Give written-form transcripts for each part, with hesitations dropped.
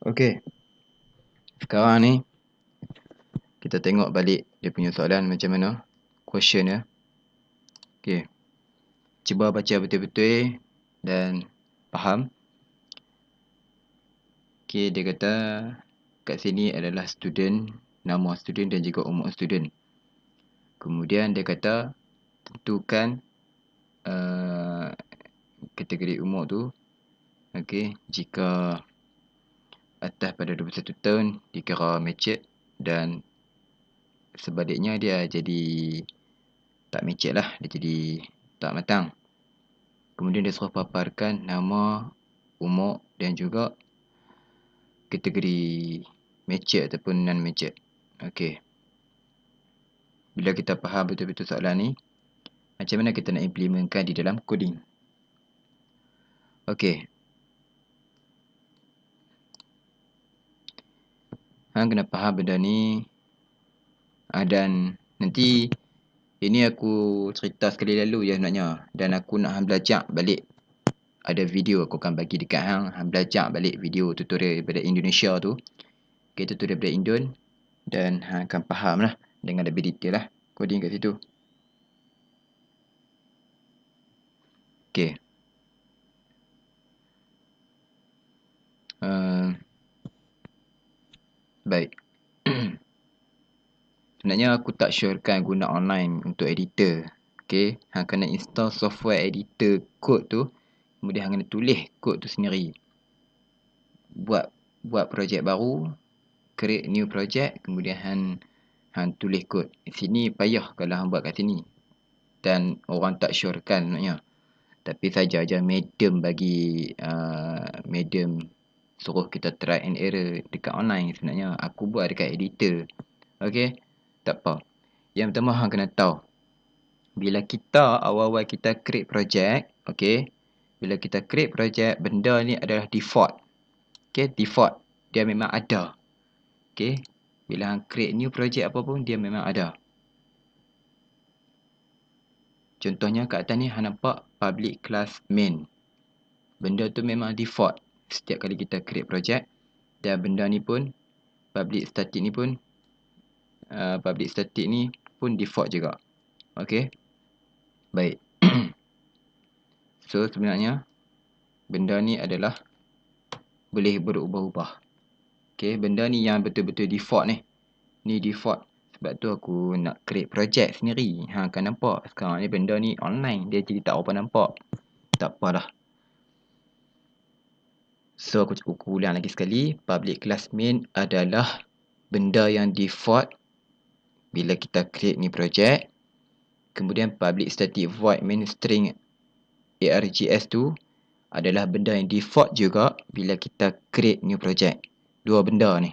Okey, sekarang ni kita tengok balik dia punya soalan macam mana. Question dia. Okey. Cuba baca betul-betul dan faham. Okey, dia kata kat sini adalah student, nama student dan juga umur student. Kemudian dia kata tentukan kategori umur tu. Okey, jika atas pada 21 tahun dikira mature dan sebaliknya dia jadi tak mature lah, dia jadi tak matang. Kemudian dia suruh paparkan nama, umur dan juga kategori mature ataupun non mature. Okey. Bila kita faham betul-betul soalan ni, macam mana kita nak implementkan di dalam coding? Okey. Hang kena faham benda ni. Dan nanti ini aku cerita sekali lalu je sebenarnya. Dan aku nak hang belajar balik. Ada video aku akan bagi dekat hang. Hang belajar balik video tutorial daripada Indonesia tu. Okay, tutorial daripada Indon. Dan hang akan faham lah dengan lebih detail lah coding kat situ. Okay. Baik. Sebenarnya aku tak syorkan guna online untuk editor. Okay. Hang kena install software editor code tu. Kemudian hang kena tulis code tu sendiri. Buat projek baru. Create new project. Kemudian hang tulis code. Sini payah kalau hang buat kat sini. Dan orang tak syorkan sebenarnya. Tapi saja medium bagi medium suruh kita try and error dekat online sebenarnya. Aku buat dekat editor. Okay. Tak apa. Yang pertama hang kena tahu. Bila kita awal-awal kita create project. Okay. Bila kita create project, benda ni adalah default. Okay. Default. Dia memang ada. Okay. Bila hang create new project apa pun, dia memang ada. Contohnya kat atas ni hang nampak public class main. Benda tu memang default setiap kali kita create project. Dan benda ni pun public static ni pun default juga. Okay. Baik. So sebenarnya benda ni adalah boleh berubah-ubah. Okay. Benda ni yang betul-betul default ni. Ni default. Sebab tu aku nak create project sendiri. Hang akan nampak sekarang ni benda ni online. Dia jadi tak apa nampak. Tak apalah. So aku ulang lagi sekali. Public class main adalah benda yang default bila kita create ni project. Kemudian public static void main string args tu adalah benda yang default juga bila kita create new project. Dua benda ni.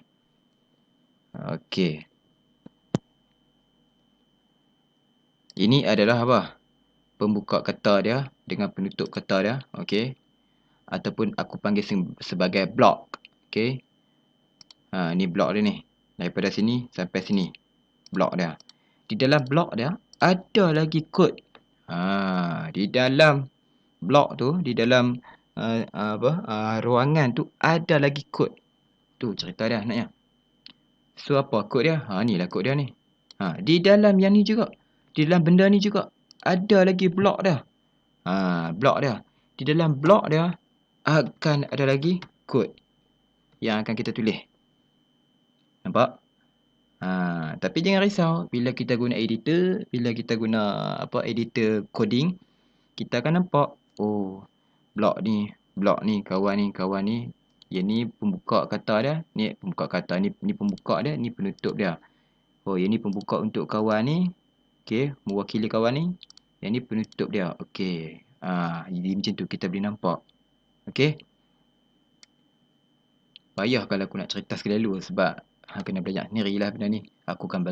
Okey. Ini adalah apa? Pembuka kata dia dengan penutup kata dia. Okey. Ataupun aku panggil sebagai block. Okey. Ni block dia ni. Daripada sini sampai sini. Block dia. Di dalam block dia ada lagi kod. Di dalam block tu, di dalam ruangan tu ada lagi kod. Tu cerita dia sebenarnya. So apa kod dia? Ni lah kod dia ni. Di dalam yang ni juga. Di dalam benda ni juga ada lagi blok dia. Blok dia. Di dalam blok dia akan ada lagi kod yang akan kita tulis. Nampak? Tapi jangan risau. Bila kita guna editor, bila kita guna editor coding, kita akan nampak, oh, blok ni, kawan ni. Yang ni pembuka kata dia, ni pembuka kata, ni pembuka dia, ni penutup dia. Oh, yang ni pembuka untuk kawan ni. Okey, mewakili kawan ni. Yang ni penutup dia. Okey. Jadi macam tu kita boleh nampak. Okey. Payah kalau aku nak cerita sekali lalu sebab hang kena belajar sendirilah benda ni. Aku akan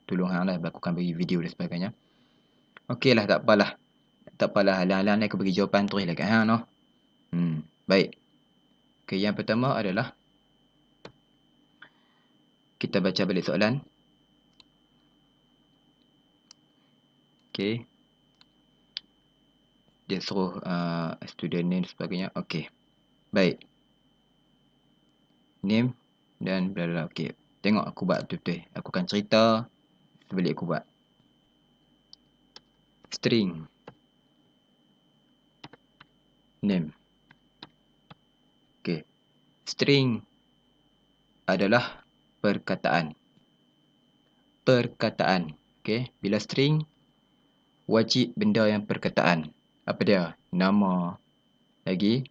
tolong hang lah. Aku akan bagi video dan sebagainya. Okey lah, tak apalah. Tak apalah, halang-halang ni aku bagi jawapan terus lah kat hang noh. Baik. Okey, yang pertama adalah kita baca balik soalan. Okey. Dia suruh student name dan sebagainya. Okey. Baik. name dan bla bla. Okey. Tengok aku buat betul-betul. Aku akan cerita sebalik aku buat. String name. Okey. String adalah perkataan. Perkataan. Okey. Bila string, wajib benda yang perkataan. Apa dia? Nama. Lagi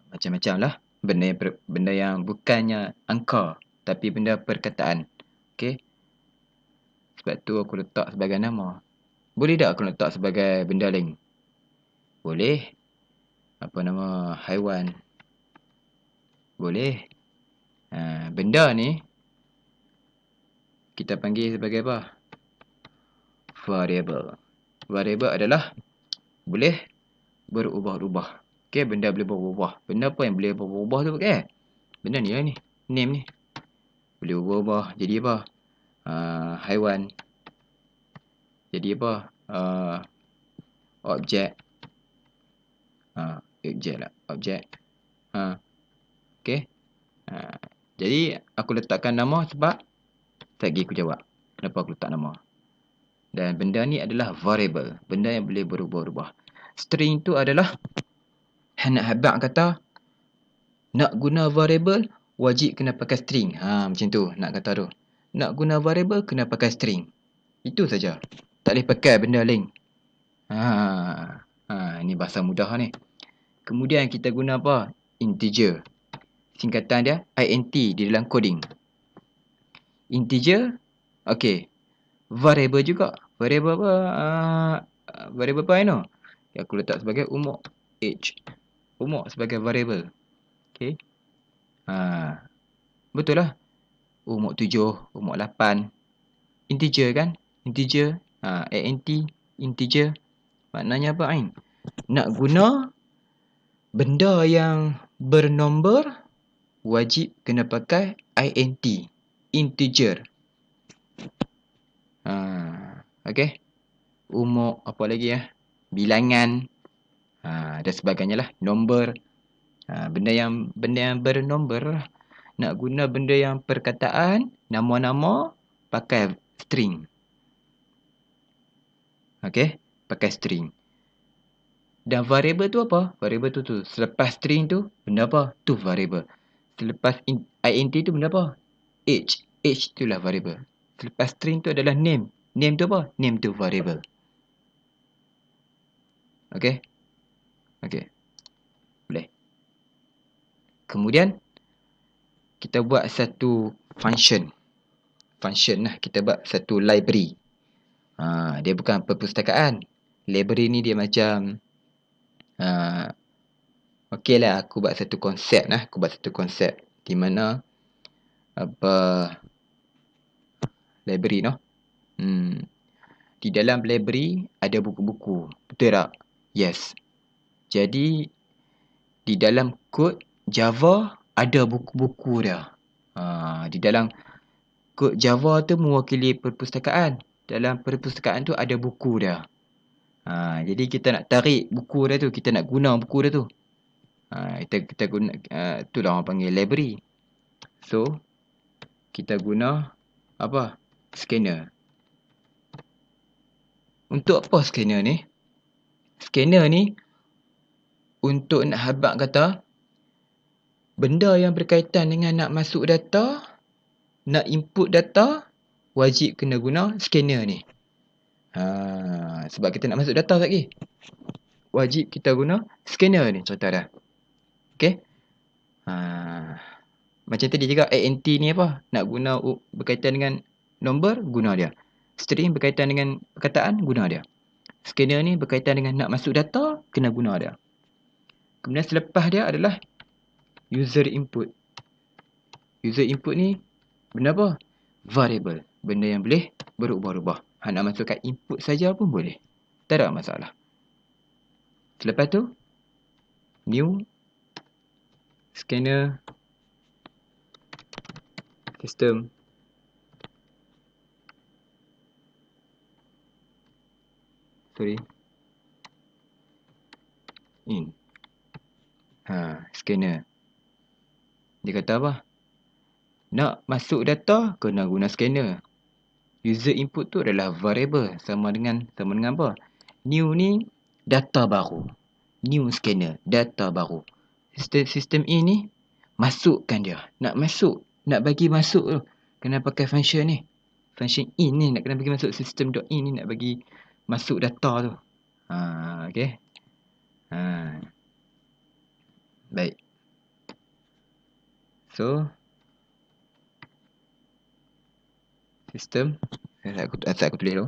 macam-macam lah. Benda yang bukannya angka, tapi benda perkataan. Okey. Sebab tu aku letak sebagai nama. Boleh tak aku letak sebagai benda lain? Boleh. Apa nama? Haiwan. Boleh. Benda ni kita panggil sebagai apa? Variable. Variable adalah boleh berubah-ubah. Okey, benda boleh berubah. Benda apa yang boleh berubah tu okey? Benda ni lah ni. Name ni. Boleh berubah jadi apa? Haiwan. Jadi apa? Objek. Objek lah. Objek. Okey. Jadi aku letakkan nama sebab lagi aku jawab. Kenapa aku letak nama? Dan benda ni adalah variable. Benda yang boleh berubah-ubah. String tu adalah nak habaq kata nak guna variable wajib kena pakai string. Macam tu nak kata tu. Nak guna variable kena pakai string. Itu saja. Tak boleh pakai benda lain. Ini bahasa mudah ni. Kemudian kita guna apa? Integer. Singkatan dia int di dalam coding. Integer. Okey. Variable juga. Variable apa? Variable apa ni? Aku letak sebagai umur. Age. Umur sebagai variable. Okey. Betul lah. Umur 7, umur 8. Integer kan? Integer. int. Integer. Maknanya apa, Ain? Nak guna benda yang bernombor wajib kena pakai int. Integer. Okey. Umur apa lagi ya? Bilangan. Dan sebagainya lah. Nombor. Benda yang bernombor. Nak guna benda yang perkataan, nama-nama, pakai string. Okey, pakai string. Dan variable tu apa? Variable tu. Selepas string tu, benda apa? Tu variable. Selepas int tu benda apa? Age. Age tu lah variable. Selepas string tu adalah name. Name tu apa? Name tu variable. Okey? Okey. Boleh. Kemudian, kita buat satu function. Function lah. Kita buat satu library. Dia bukan perpustakaan. Library ni dia macam okey lah, aku buat satu konsep lah. Aku buat satu konsep di mana apa library no. Di dalam library ada buku-buku. Betul tak? Yes. Jadi di dalam kod Java ada buku-buku dia. Di dalam kod Java tu mewakili perpustakaan. Dalam perpustakaan tu ada buku dia. Jadi kita nak tarik buku dia tu, kita nak guna buku dia tu. Kita guna itulah orang panggil library. So kita guna apa? Scanner. Untuk apa scanner ni? Scanner ni untuk nak habaq kata benda yang berkaitan dengan nak masuk data, nak input data, wajib kena guna scanner ni. Sebab kita nak masuk data lagi. Wajib kita guna scanner ni cerita dah. Okey? Macam tadi juga int ni apa? Nak guna berkaitan dengan nombor, guna dia. String berkaitan dengan perkataan, guna dia. Scanner ni berkaitan dengan nak masuk data, kena guna dia. Kemudian selepas dia adalah user input. User input ni benda apa? Variable. Benda yang boleh berubah-ubah. Nak masukkan input saja pun boleh. Tak ada masalah. Selepas tu, new scanner system in. Scanner. Dia kata apa? Nak masuk data, kena guna scanner. User input tu adalah variable. Sama dengan apa? New ni data baru. New scanner, data baru. Sistem ini masukkan dia. Nak masuk, nak bagi masuk tu, kena pakai function ni. Function in ni nak kena bagi masuk system.in ni nak bagi masuk data tu. Okay. Baik. So, sistem. Asal aku tulis dulu.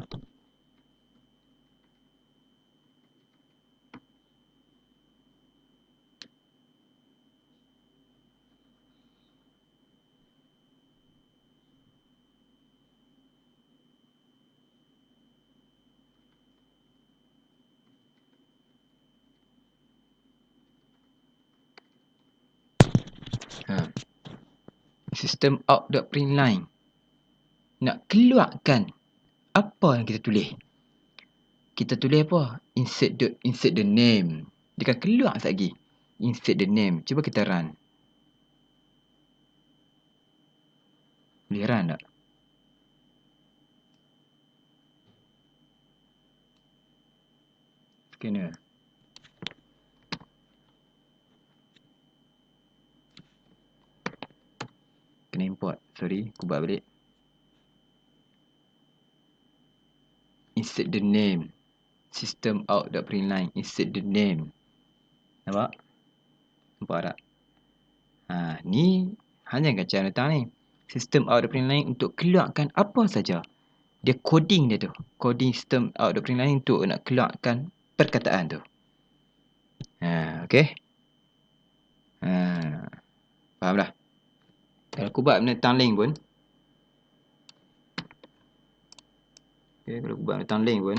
Sistem out.println. Nak keluarkan apa yang kita tulis. Kita tulis apa? Insert the name. Dia akan keluar sekali. Insert the name. Cuba kita run. Boleh run tak? Scanner. Kena import. Sorry, aku buat balik. Insert the name. System out.println. Insert the name. Nampak? Nampak tak? Ni hanya cara datang ni. System out.println untuk keluarkan apa saja. Dia coding dia tu. Coding system out.println untuk nak keluarkan perkataan tu. Okay. Faham dah? Kalau aku buat benda tunneling pun. Okay, kalau aku buat benda tunneling pun.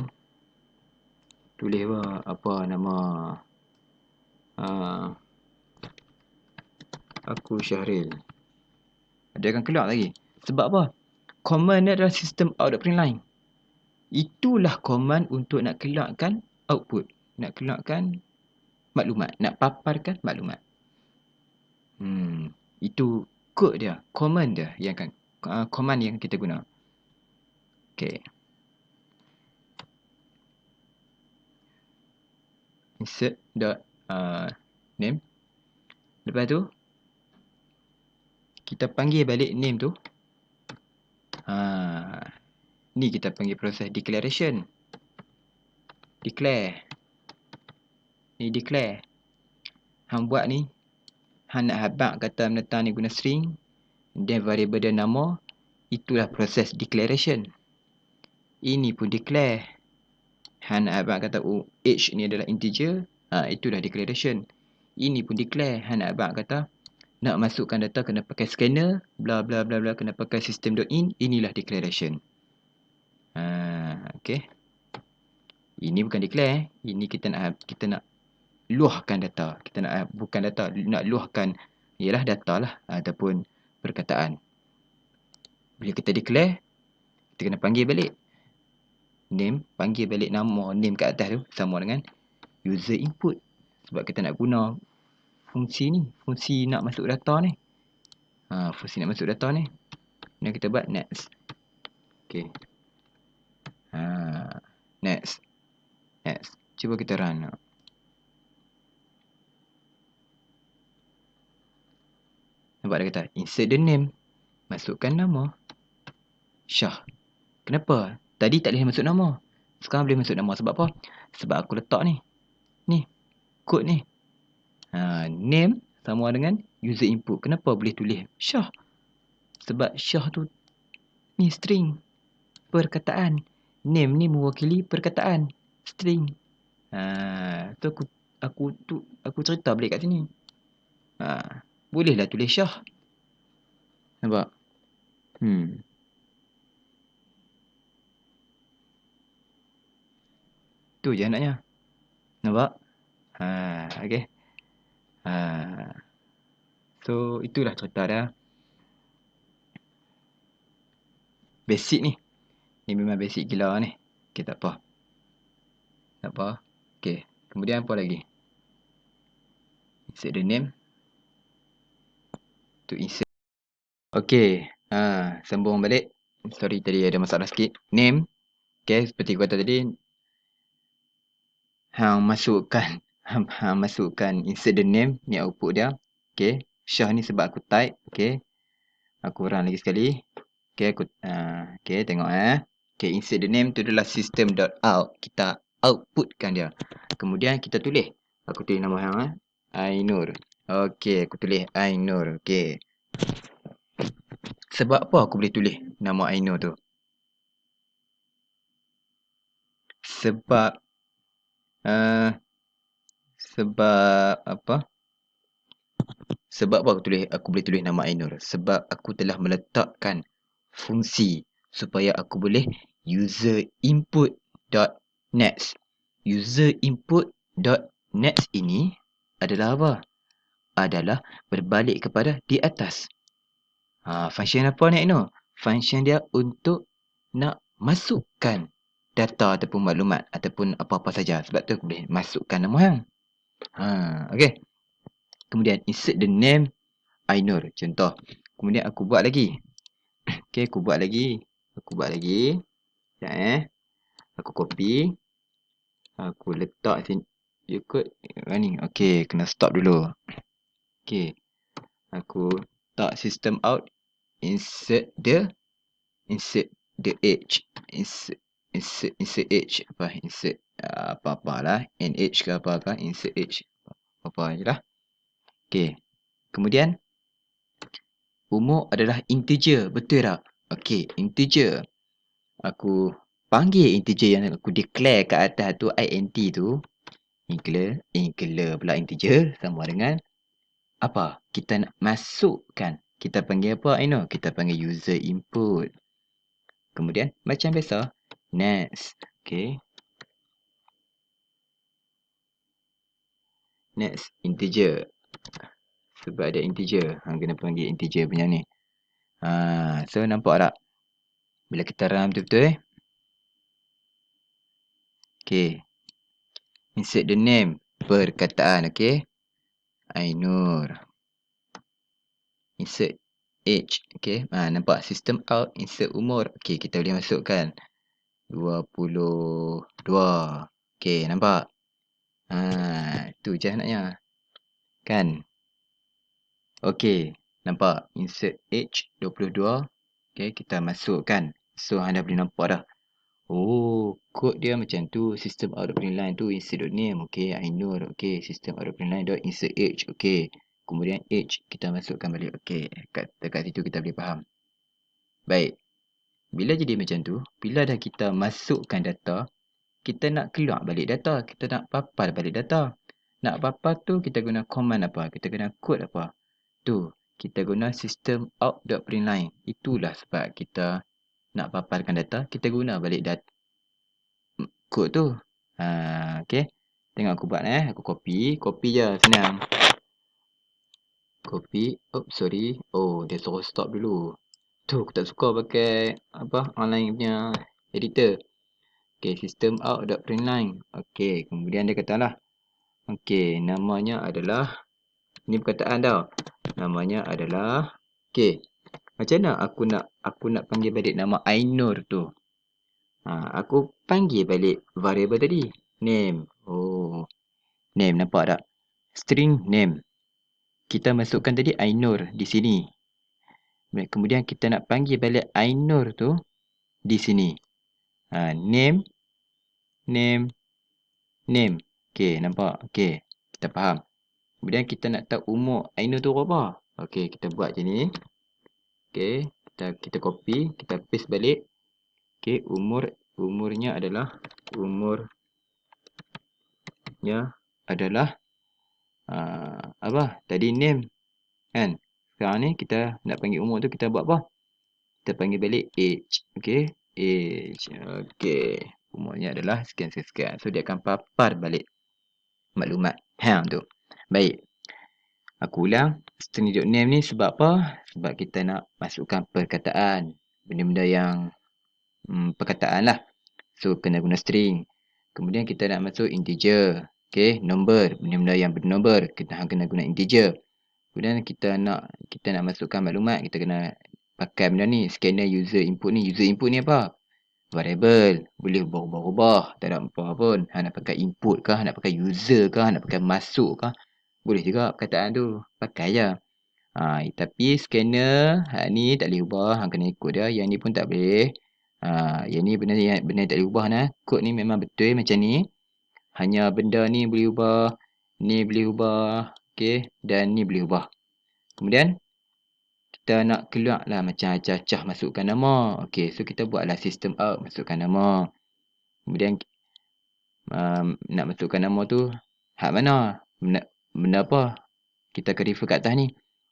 Tulis apa nama. Aku Syahril. Dia akan keluar lagi. Sebab apa? Command ni adalah sistem out.println. Itulah command untuk nak keluarkan output. Nak keluarkan maklumat. Nak paparkan maklumat. Itu kod dia. Command dia yang akan command yang kita guna. Okay. Insert name. Lepas tu kita panggil balik name tu. Ni kita panggil proses declaration. Declare. Ni declare. Hang buat ni. Hang nak habak kata menetang ni guna string. Dan variable dia nama. Itulah proses declaration. Ini pun declare. Hang nak habak kata age ni adalah integer. Itulah declaration. Ini pun declare. Hang nak habak kata nak masukkan data kena pakai scanner. Bla bla bla bla. Kena pakai system.in. Inilah declaration. Okay. Ini bukan declare. Ini kita nak luahkan data. Kita nak bukan data, nak luahkan ialah data lah ataupun perkataan. Bila kita declare, kita kena panggil balik name, panggil balik nama name kat atas tu sama dengan user input. Sebab kita nak guna fungsi ni, fungsi nak masuk data ni. Fungsi nak masuk data ni. Dan kita buat next. Okay. Next. Cuba kita run. Nampak dia kata insert the name. Masukkan nama Syah. Kenapa? Tadi tak boleh masuk nama. Sekarang boleh masuk nama. Sebab apa? Sebab aku letak ni. Ni. Kod ni. Name sama dengan user input. Kenapa boleh tulis Syah? Sebab Syah tu ni string. Perkataan. Name ni mewakili perkataan. String. Tu aku cerita balik kat sini. Bolehlah tulis Syah. Nampak? Tu je anaknya. Nampak? Okay. So, itulah cerita dia. Basic ni. Ni memang basic gila ni. Okay, tak apa. Tak apa. Okay. Kemudian apa lagi? Insert the name. To insert. Okay. Sambung balik. Sorry, tadi ada masalah sikit. Name. Okay, seperti aku kata tadi. Hang masukkan. Hang masukkan insert the name. Ni output dia. Okay. Syah ni sebab aku type. Okay. Aku run lagi sekali. Okay, okay, tengok Okay, insert the name tu adalah system.out. Kita outputkan dia. Kemudian kita tulis. Aku tulis nama hang Ainur. Okay, aku tulis Ainur. Okay. Sebab apa aku boleh tulis nama Ainur tu? Sebab sebab apa? Sebab apa aku boleh tulis nama Ainur? Sebab aku telah meletakkan fungsi supaya aku boleh user input dot next. User input dot next ini adalah apa? Adalah berbalik kepada di atas. Function apa ni Ainur? Function dia untuk nak masukkan data ataupun maklumat ataupun apa-apa saja. Sebab tu aku boleh masukkan nama hang. Okay. Kemudian insert the name Ainur. Contoh. Kemudian aku buat lagi. Okay, aku buat lagi. Sekejap Aku copy. Aku letak sini. Ikut running. Okay, kena stop dulu. Okay. Aku tak system out. Insert the edge. Insert edge. Insert apa-apalah. NH ke apa-apa. Insert edge. Apa je lah. Okay. Kemudian. Umur adalah integer. Betul tak? Okay. Integer. Aku panggil integer yang aku declare kat atas tu. int tu. Include pula integer. Sama dengan. Apa? Kita nak masukkan. Kita panggil apa Aino? Kita panggil user input. Kemudian. Macam biasa. Next. Okay. Next. Integer. Sebab ada integer. Hang kena panggil integer punya ni. So nampak tak? Bila kita run betul-betul Okay. Insert the name. Perkataan. Okay. Ainur. Insert age. Okay. Nampak system out. Insert umur. Okay. Kita boleh masukkan 22. Okay. Nampak? Tu je naknya. Kan? Okay. Nampak? Insert age 22. Okay. Kita masukkan. So anda boleh nampak dah. Oh, kod dia macam tu. System out of line tu insert name. Okay, Ainur. Okay, system out of line dot insert age. Okay. Kemudian age kita masukkan balik. Okay, dekat situ kita boleh faham. Baik. Bila jadi macam tu, bila dah kita masukkan data, kita nak keluar balik data. Kita nak papar balik data. Nak papar tu kita guna command apa? Kita guna kod apa? Tu, kita guna system out dot line. Itulah sebab kita nak paparkan data, kita guna balik data kod tu. Okay. Tengok aku buat aku copy je senang. Copy. Sorry. Oh, dia suruh stop dulu. Tu aku tak suka pakai online punya editor. Okay, system out dot line. Okay, kemudian dia katalah. Okay, namanya adalah ni perkataan tau. Namanya adalah okay. Macam mana aku nak panggil balik nama Ainur tu? Aku panggil balik variable tadi. Name. Oh. Name nampak tak? String name. Kita masukkan tadi Ainur di sini. Kemudian kita nak panggil balik Ainur tu di sini. Name. Okay, nampak? Okay, kita faham. Kemudian kita nak tahu umur Ainur tu berapa? Okay, kita buat je ni. Okay, kita copy, kita paste balik. Okay, umurnya adalah tadi name kan. Sekarang ni kita nak panggil umur tu, kita buat apa? Kita panggil balik age. Okay, age. Okay, umurnya adalah sekian. So dia akan papar balik maklumat hang tu. Baik, aku ulang. String.name ni sebab apa? Sebab kita nak masukkan perkataan, benda-benda yang perkataan lah. So kena guna string. Kemudian kita nak masuk integer. Okay, number. Benda-benda yang bernombor, kita kena guna integer. Kemudian kita nak masukkan maklumat, kita kena pakai benda ni, scanner user input ni. User input ni apa? Variable, boleh berubah-ubah, tak ada apa pun. Nak pakai input kah, nak pakai user kah, nak pakai masuk kah, boleh juga perkataan tu, pakai je. Tapi scanner ni tak boleh ubah, hang kena ikut dia. Yang ni pun tak boleh. Yang ni benda tak boleh ubah nah. Kod ni memang betul macam ni. Hanya benda ni boleh ubah, ni boleh ubah, okey, dan ni boleh ubah. Kemudian kita nak keluar lah macam acah-acah masukkan nama. Okey, so kita buatlah system out, masukkan nama. Kemudian nak masukkan nama tu hak mana? Benda apa? Kita akan refer kat atas ni.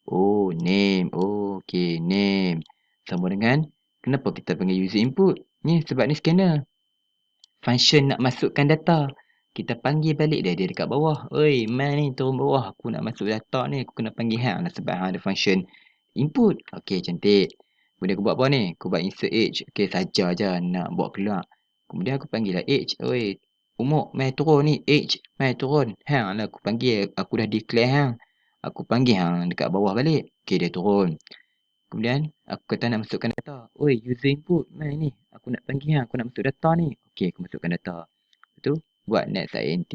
Oh, name. Oh, okey, name. Sama dengan, kenapa kita panggil user input? Ni sebab ni scanner. Function nak masukkan data. Kita panggil balik dia dekat bawah. Oi, man ni turun bawah. Aku nak masuk data ni. Aku kena panggil hang lah sebab hang ada function input. Okey, cantik. Kemudian aku buat apa ni? Aku buat insert age. Okey, saja je nak buat keluar. Kemudian aku panggil lah age. Oi, umur, mai turun ni. Age, mai turun. Hang lah aku panggil. Aku dah declare hang. Aku panggil hang dekat bawah balik. Okey, dia turun. Kemudian aku kata nak masukkan data. Oi, user input. Mai ni. Aku nak panggil hang. Aku nak masuk data ni. Okey, aku masukkan data. Lepas tu, buat next int.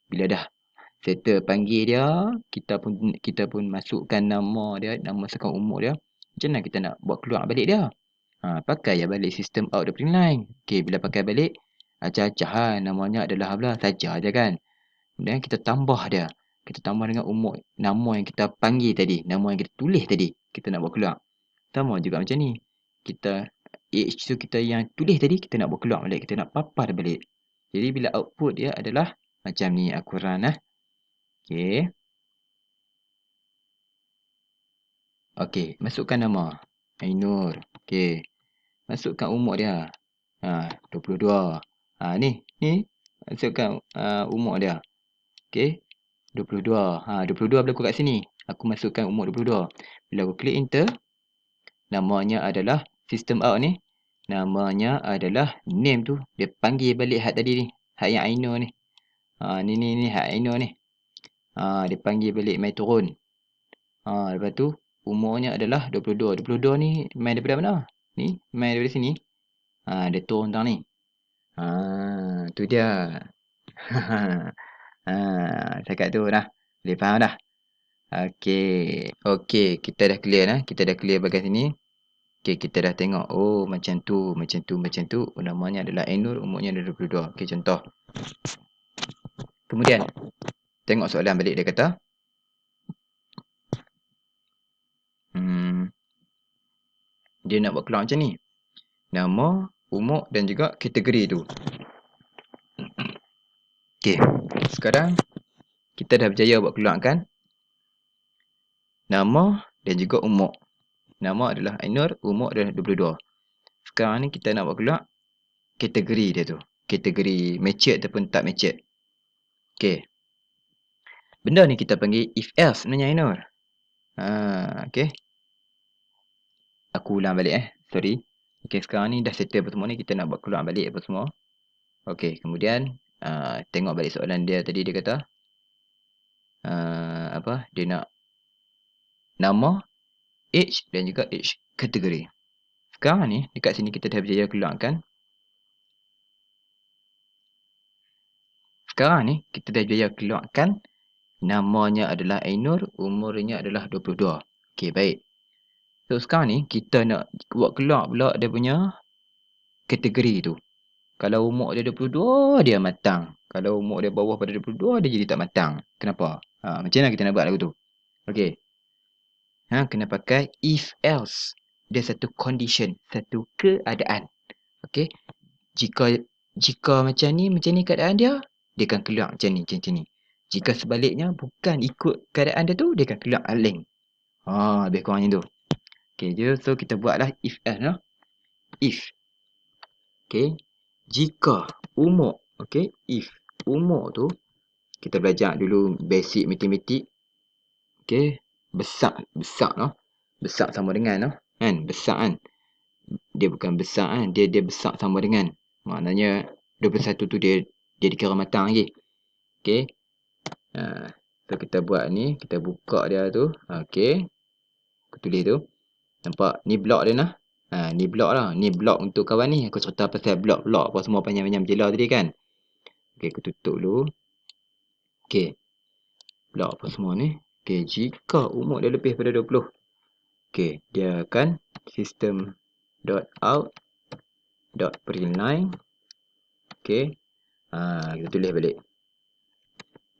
Bila dah settle panggil dia, kita pun masukkan nama dia, nama masukkan umur dia. Macam mana kita nak buat keluar balik dia? Pakai je balik system out the print line. Okey, bila pakai balik, acah-acah namanya adalah bla saja je kan. Kemudian kita tambah dia. Kita tambah dengan umur, nama yang kita panggil tadi, nama yang kita tulis tadi, kita nak buat keluar. Sama juga macam ni. Kita age tu kita yang tulis tadi, kita nak buat keluar balik, kita nak papar balik. Jadi bila output dia adalah macam ni, aku run lah. Okey. Okey, masukkan nama. Ainur. Okey. Masukkan umur dia. 22. Ni masukkan umur dia. Okey. 22. 22 berlaku kat sini. Aku masukkan umur 22. Bila aku klik enter, namanya adalah system out ni. Namanya adalah name tu. Dia panggil balik hak tadi ni. Hak yang Ainur ni. Ni hak Ainur ni. Dia panggil balik mai turun. Lepas tu umurnya adalah 22. 22 ni mai daripada mana? Ni mai daripada sini. Dia turun tang ni. Tu dia. Cakap tu dah. Boleh faham dah? Okey. Okey, kita dah clear dah. Kita dah clear bahagian sini. Okey, kita dah tengok. Oh, macam tu, macam tu, macam tu. Namanya adalah Ainur, umurnya adalah 22. Okey, contoh. Kemudian, tengok soalan balik dia kata. Dia nak buat keluar macam ni. Nama, umur dan juga kategori tu. Okey, sekarang kita dah berjaya buat keluarkan nama dan juga umur. Nama adalah Ainur, umur adalah 22. Sekarang ni kita nak buat keluar kategori dia tu. Kategori matured ataupun tak matured. Okey. Benda ni kita panggil if else sebenarnya Ainur. Okey. Aku ulang balik Sorry. Okey, sekarang ni dah settle apa semua ni, kita nak buat keluar balik apa semua. Okey, kemudian tengok balik soalan dia tadi, dia kata dia nak nama, age dan juga age kategori. Sekarang ni dekat sini kita dah berjaya keluarkan. Sekarang ni kita dah berjaya keluarkan namanya adalah Ainur, umurnya adalah 22. Okey, baik. So sekarang ni kita nak buat keluar pula dia punya kategori tu. Kalau umur dia 22, dia matang. Kalau umur dia bawah pada 22, dia jadi tak matang. Kenapa? Macam mana kita nak buat lagu tu? Okey. Kena pakai if else. Dia satu condition, satu keadaan. Okey. Jika macam ni keadaan dia akan keluar macam ni. Jika sebaliknya bukan ikut keadaan dia tu, dia akan keluar aling. Lebih kurang macam tu. Okey, so kita buatlah if else lah. If. Okey. Jika umur, okey, if umur tu kita belajar dulu basic matematik. Okey, besar noh. Besar sama dengan noh, kan? Besar kan? Dia bukan besar kan? Dia besar sama dengan. Maknanya 21 tu dia dikira matang lagi. Okey. So kita buat ni, kita buka dia tu. Okey. Aku tulis tu. Nampak? Ni blok dia nah. Ni blok lah. Ni blok untuk kawan ni. Aku cerita pasal blok-blok apa semua panjang-panjang jela tadi kan. Okey, aku tutup dulu. Okey. Blok apa semua ni. Okey, jika umur dia lebih pada 20. Okey, dia akan system.out.println. Okey. Kita tulis balik.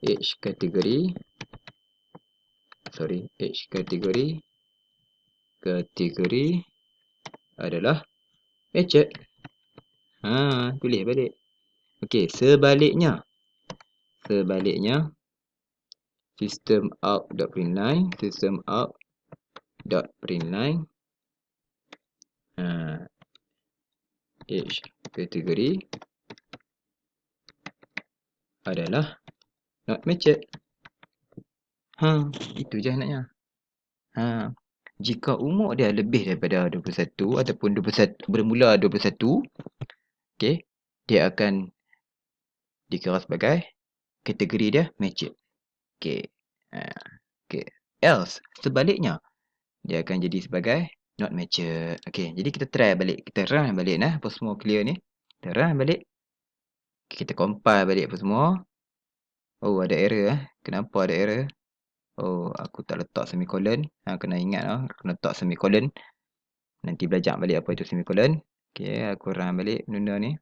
Age kategori. Age kategori adalah matured. Tulis balik. Okey, sebaliknya system.out.println age kategori adalah not matured. Itu je naknya. Jika umur dia lebih daripada 21 ataupun 21 bermula 21, okey, dia akan dikira sebagai kategori dia matured. Okey. Okey. Else, sebaliknya dia akan jadi sebagai not matured. Okey, jadi kita try balik. Kita run balik apa semua clear ni. Kita run balik. Kita compile balik apa semua. Oh, ada error Kenapa ada error? Oh, aku tak letak semicolon. Kena ingat kena letak semicolon. Nanti belajar balik apa itu semicolon. Okey, aku run balik benda ni.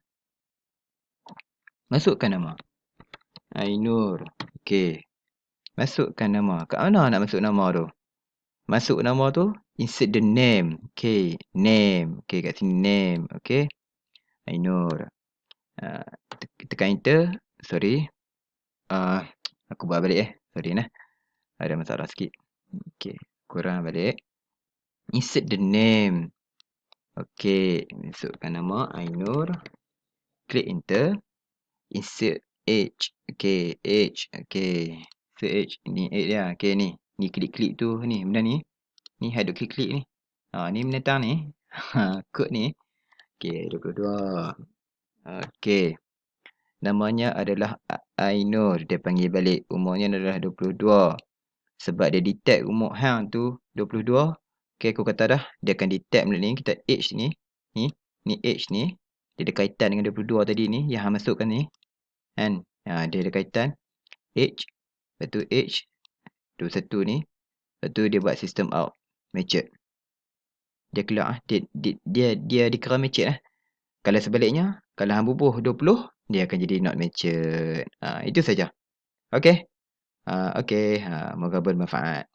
Masukkan nama Ainur. Okey. Masukkan nama. Kat mana nak masuk nama tu? Masuk nama tu, insert the name. Okey, name. Okey, kat sini name. Okey. Ainur. Tekan enter. Sorry. Aku buat balik Sorry nah. Ada masalah sikit. Okey, kurang balik. Insert the name. Okey, masukkan nama Ainur. Klik enter. Insert age. Okey, age. Okey. Insert age. Ni age dia. Okey ni. Ni klik-klik tu ni. Benda ni. Ni hide klik-klik ni. Ni menentang ni. Kod ni. Okey, 22. Okey. Namanya adalah Ainur. Dia panggil balik. Umurnya adalah 22. Sebab dia detect umur hang tu 22. Okey, aku kata dah. Dia akan detect benda ni. Kita age ni. Ni age ni. Dia ada kaitan dengan 22 tadi ni. Yang hang masukkan ni. Kan? Dia ada kaitan. Age. Lepas tu age. 21 ni. Lepas tu dia buat system out. Matured. Dia keluar. Dia dikira matured Kalau sebaliknya. Kalau hang bubuh 20. Dia akan jadi not matured. Itu saja. Okey. Okey. Moga bermanfaat.